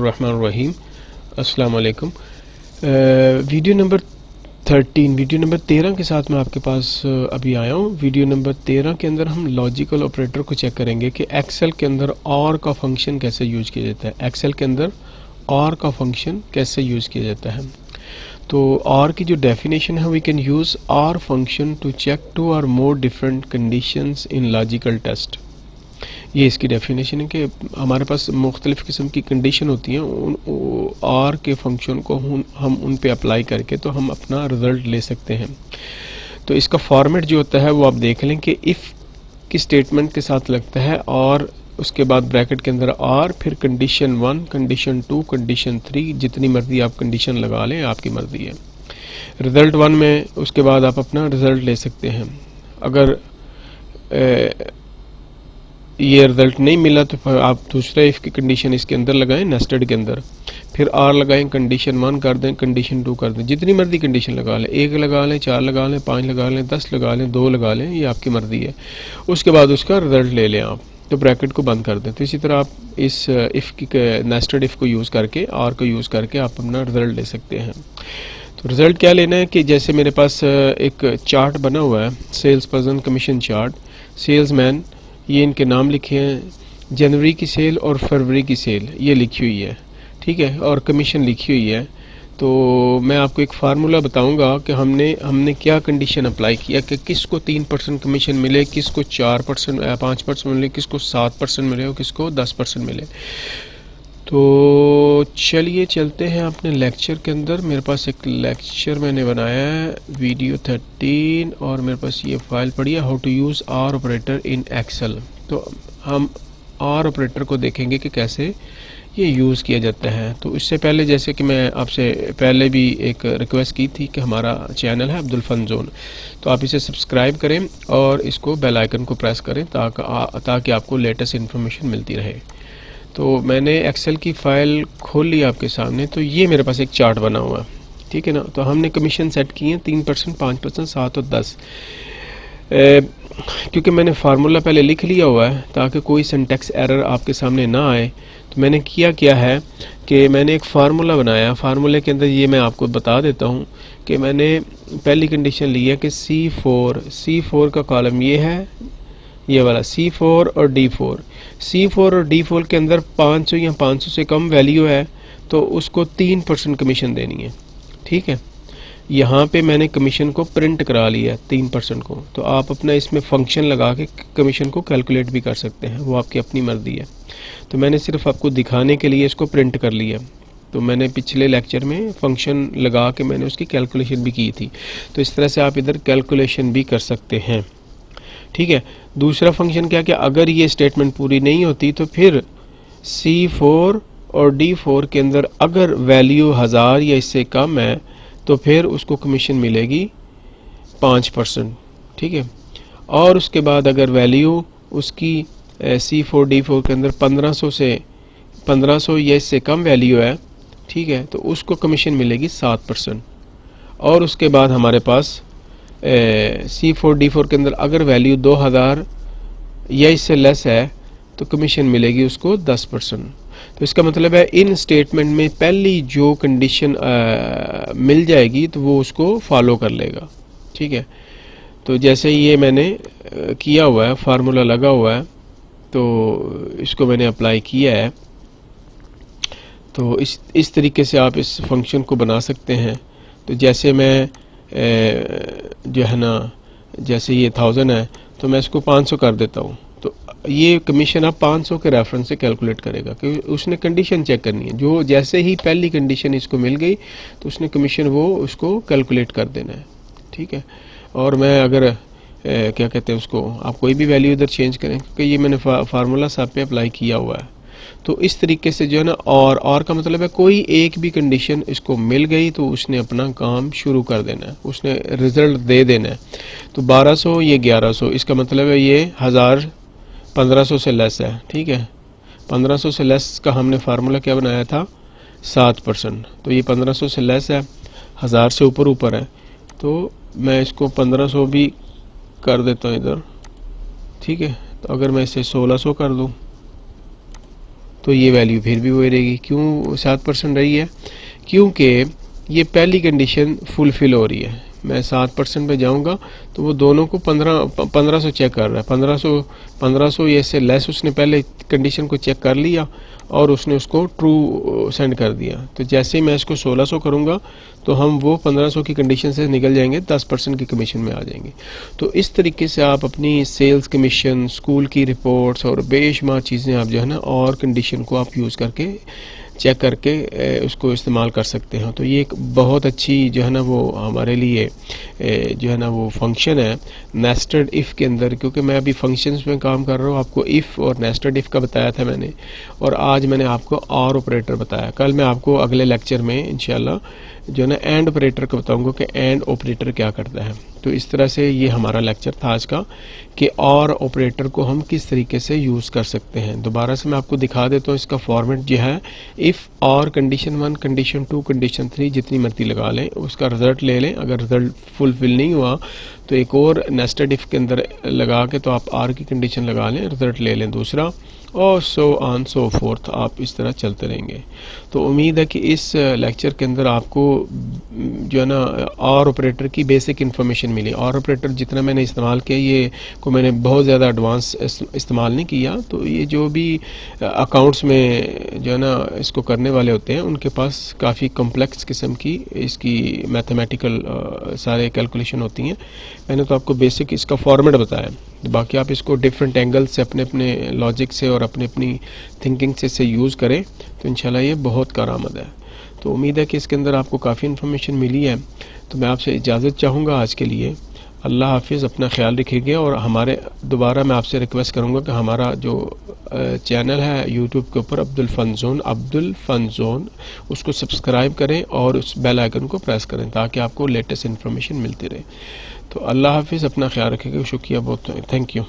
बिस्मिल्लाहिर्रहमानिर्रहीम। अस्सलाम वालेकुम। वीडियो नंबर 13 के साथ मैं आपके पास अभी आया हूँ। वीडियो नंबर 13 के अंदर हम लॉजिकल ऑपरेटर को चेक करेंगे कि एक्सेल के अंदर और का फंक्शन कैसे यूज़ किया जाता है। एक्सेल के अंदर और का फंक्शन कैसे यूज़ किया जाता है। तो और की जो डेफिनेशन है, we can use OR function to check 2 or more different conditions in logical test. ये इसकी डेफिनेशन है कि हमारे पास मुख्तलिफ़ किस्म की कंडीशन होती हैं, उन आर के फंक्शन को हम उन पे अप्लाई करके तो हम अपना रिज़ल्ट ले सकते हैं। तो इसका फॉर्मेट जो होता है वो आप देख लें कि इफ़ की स्टेटमेंट के साथ लगता है और उसके बाद ब्रैकेट के अंदर आर, फिर कंडीशन 1, कंडीशन 2, कंडीशन 3, जितनी मर्जी आप कंडीशन लगा लें, आपकी मर्ज़ी है। रिज़ल्ट 1 में उसके बाद आप अपना रिज़ल्ट ले सकते हैं। अगर ये रिज़ल्ट नहीं मिला तो फिर आप दूसरा इफ़ की कंडीशन इसके अंदर लगाएं, नेस्टेड के अंदर, फिर आर लगाएं, कंडीशन 1 कर दें, कंडीशन 2 कर दें, जितनी मर्जी कंडीशन लगा लें, 1 लगा लें, 4 लगा लें, 5 लगा लें, 10 लगा लें, 2 लगा लें, ये आपकी मर्ज़ी है। उसके बाद उसका रिज़ल्ट ले लें आप, तो ब्रैकेट को बंद कर दें। तो इसी तरह आप इस इफ़ की नेस्टेड इफ़ को यूज़ करके, आर को यूज़ करके आप अपना रिज़ल्ट ले सकते हैं। तो रिज़ल्ट क्या लेना है कि जैसे मेरे पास एक चार्ट बना हुआ है, sales person commission chart, salesman, ये इनके नाम लिखे हैं, जनवरी की सेल और फरवरी की सेल ये लिखी हुई है, ठीक है, और कमीशन लिखी हुई है। तो मैं आपको एक फार्मूला बताऊंगा कि हमने क्या कंडीशन अप्लाई किया कि किसको 3% कमीशन मिले, किसको 4% 5% मिले, किसको 7% मिले और किसको 10% मिले। तो चलिए चलते हैं अपने लेक्चर के अंदर। मेरे पास एक लेक्चर मैंने बनाया है, वीडियो 13, और मेरे पास ये फाइल पड़ी है, how to use OR operator in Excel. तो हम आर ऑपरेटर को देखेंगे कि कैसे ये यूज़ किया जाता है। तो इससे पहले, जैसे कि मैं आपसे पहले भी एक रिक्वेस्ट की थी कि हमारा चैनल है अब्दुल फन जोन, तो आप इसे सब्सक्राइब करें और इसको बेल आइकन को प्रेस करें ताकि आपको लेटेस्ट इन्फॉर्मेशन मिलती रहे। तो मैंने एक्सेल की फ़ाइल खोल ली आपके सामने। तो ये मेरे पास एक चार्ट बना हुआ है, ठीक है ना। तो हमने कमीशन सेट किए हैं 3%, 5%, 7 और 10। क्योंकि मैंने फार्मूला पहले लिख लिया हुआ है ताकि कोई सिंटैक्स एरर आपके सामने ना आए, तो मैंने क्या है कि मैंने एक फार्मूला बनाया। फार्मूले के अंदर ये मैं आपको बता देता हूँ कि मैंने पहली कंडीशन ली है कि C4 का कॉलम ये है, ये वाला C4 और D4। C4 और D4 के अंदर 500 या 500 से कम वैल्यू है तो उसको 3% कमीशन देनी है, ठीक है। यहाँ पे मैंने कमीशन को प्रिंट करा लिया 3% को। तो आप अपना इसमें फंक्शन लगा के कमीशन को कैलकुलेट भी कर सकते हैं, वो आपकी अपनी मर्जी है। तो मैंने सिर्फ आपको दिखाने के लिए इसको प्रिंट कर लिया। तो मैंने पिछले लेक्चर में फंक्शन लगा के मैंने उसकी कैलकुलेशन भी की थी। तो इस तरह से आप इधर कैलकुलेशन भी कर सकते हैं, ठीक है। दूसरा फंक्शन क्या कि अगर ये स्टेटमेंट पूरी नहीं होती तो फिर C4 और D4 के अंदर अगर वैल्यू 1000 या इससे कम है तो फिर उसको कमीशन मिलेगी 5%, ठीक है। और उसके बाद अगर वैल्यू उसकी C4 D4 के अंदर 1500 या इससे कम वैल्यू है, ठीक है, तो उसको कमीशन मिलेगी 7%। और उसके बाद हमारे पास C4 D4 के अंदर अगर वैल्यू 2000 या इससे लेस है तो कमीशन मिलेगी उसको 10%। तो इसका मतलब है इन स्टेटमेंट में पहली जो कंडीशन मिल जाएगी तो वो उसको फॉलो कर लेगा, ठीक है। तो जैसे ये मैंने किया हुआ है, फार्मूला लगा हुआ है, तो इसको मैंने अप्लाई किया है। तो इस तरीके से आप इस फंक्शन को बना सकते हैं। तो जैसे मैं जो है ना, जैसे ये 1000 है तो मैं इसको 500 कर देता हूँ, तो ये कमीशन आप 500 के रेफरेंस से कैलकुलेट करेगा क्योंकि उसने कंडीशन चेक करनी है। जो जैसे ही पहली कंडीशन इसको मिल गई तो उसने कमीशन वो उसको कैलकुलेट कर देना है, ठीक है। और मैं अगर क्या कहते हैं उसको, आप कोई भी वैल्यू इधर चेंज करें क्योंकि ये मैंने फार्मूला सब पे अप्लाई किया हुआ है। तो इस तरीके से जो है ना, और का मतलब है कोई एक भी कंडीशन इसको मिल गई तो उसने अपना काम शुरू कर देना है, उसने रिज़ल्ट दे देना है। तो 1200 ये 1100, इसका मतलब है ये 1000 1500 से लेस है, ठीक है। 1500 से लेस का हमने फार्मूला क्या बनाया था, 7%। तो ये 1500 से लेस है, 1000 से ऊपर है, तो मैं इसको 1500 भी कर देता हूँ इधर, ठीक है। तो अगर मैं इसे 1600 कर दूँ तो ये वैल्यू फिर भी वही रहेगी। क्यों 7% रही है? क्योंकि ये पहली कंडीशन फुलफिल हो रही है। मैं 7% पे जाऊंगा तो वो दोनों को 1500 चेक कर रहा है। 1500 ये से लेस उसने पहले कंडीशन को चेक कर लिया और उसने उसको ट्रू सेंड कर दिया। तो जैसे ही मैं इसको 1600 करूंगा तो हम वो 1500 की कंडीशन से निकल जाएंगे, 10% की कमीशन में आ जाएंगे। तो इस तरीके से आप अपनी सेल्स कमीशन, स्कूल की रिपोर्ट्स और बेशुमार चीज़ें आप जो है ना और कंडीशन को आप यूज़ करके चेक करके उसको इस्तेमाल कर सकते हैं। तो ये एक बहुत अच्छी जो है ना वो हमारे लिए जो है ना वो फंक्शन है नेस्टेड इफ़ के अंदर, क्योंकि मैं अभी फंक्शंस में काम कर रहा हूँ। आपको इफ़ और नेस्टेड इफ़ का बताया था मैंने, और आज मैंने आपको और ऑपरेटर बताया। कल मैं आपको अगले लेक्चर में इंशाल्लाह जो है ना एंड ऑपरेटर का बताऊंगा कि एंड ऑपरेटर क्या करता है। तो इस तरह से ये हमारा लेक्चर था आज का कि और ऑपरेटर को हम किस तरीके से यूज़ कर सकते हैं। दोबारा से मैं आपको दिखा देता हूँ इसका फॉर्मेट जो है, इफ़ और कंडीशन 1, कंडीशन 2, कंडीशन 3 जितनी मर्जी लगा लें, उसका रिजल्ट ले लें। अगर रिजल्ट फुलफिल नहीं हुआ तो एक और नेस्टेड इफ़ के अंदर लगा के तो आप आर की कंडीशन लगा लें, रिजल्ट ले लें दूसरा, और सो ऑन सो फोर्थ आप इस तरह चलते रहेंगे। तो उम्मीद है कि इस लेक्चर के अंदर आपको जो है ना और ऑपरेटर की बेसिक इन्फॉर्मेशन मिली। और ऑपरेटर जितना मैंने इस्तेमाल किया ये को मैंने बहुत ज़्यादा एडवांस इस्तेमाल नहीं किया। तो ये जो भी अकाउंट्स में जो है ना इसको करने वाले होते हैं उनके पास काफ़ी कम्प्लेक्स किस्म की इसकी मैथमेटिकल सारे कैलकुलेशन होती हैं। मैंने तो आपको बेसिक इसका फॉर्मेट बताया, बाकी आप इसको डिफरेंट एंगल से अपने अपने लॉजिक से और अपनी अपनी थिंकिंग से इसे यूज़ करें तो इंशाल्लाह ये बहुत कारआमद है। तो उम्मीद है कि इसके अंदर आपको काफ़ी इन्फॉर्मेशन मिली है। तो मैं आपसे इजाज़त चाहूँगा आज के लिए। अल्लाह हाफिज़, अपना ख्याल रखिएगा। और हमारे दोबारा मैं आपसे रिक्वेस्ट करूँगा कि हमारा जो चैनल है यूट्यूब के ऊपर अब्दुल फ़न ज़ोन उसको सब्सक्राइब करें और उस बेल आइकन को प्रेस करें ताकि आपको लेटेस्ट इन्फॉर्मेशन मिलती रहे। तो अल्लाह हाफिज़, अपना ख्याल रखिएगा। शुक्रिया बहुत, थैंक यू।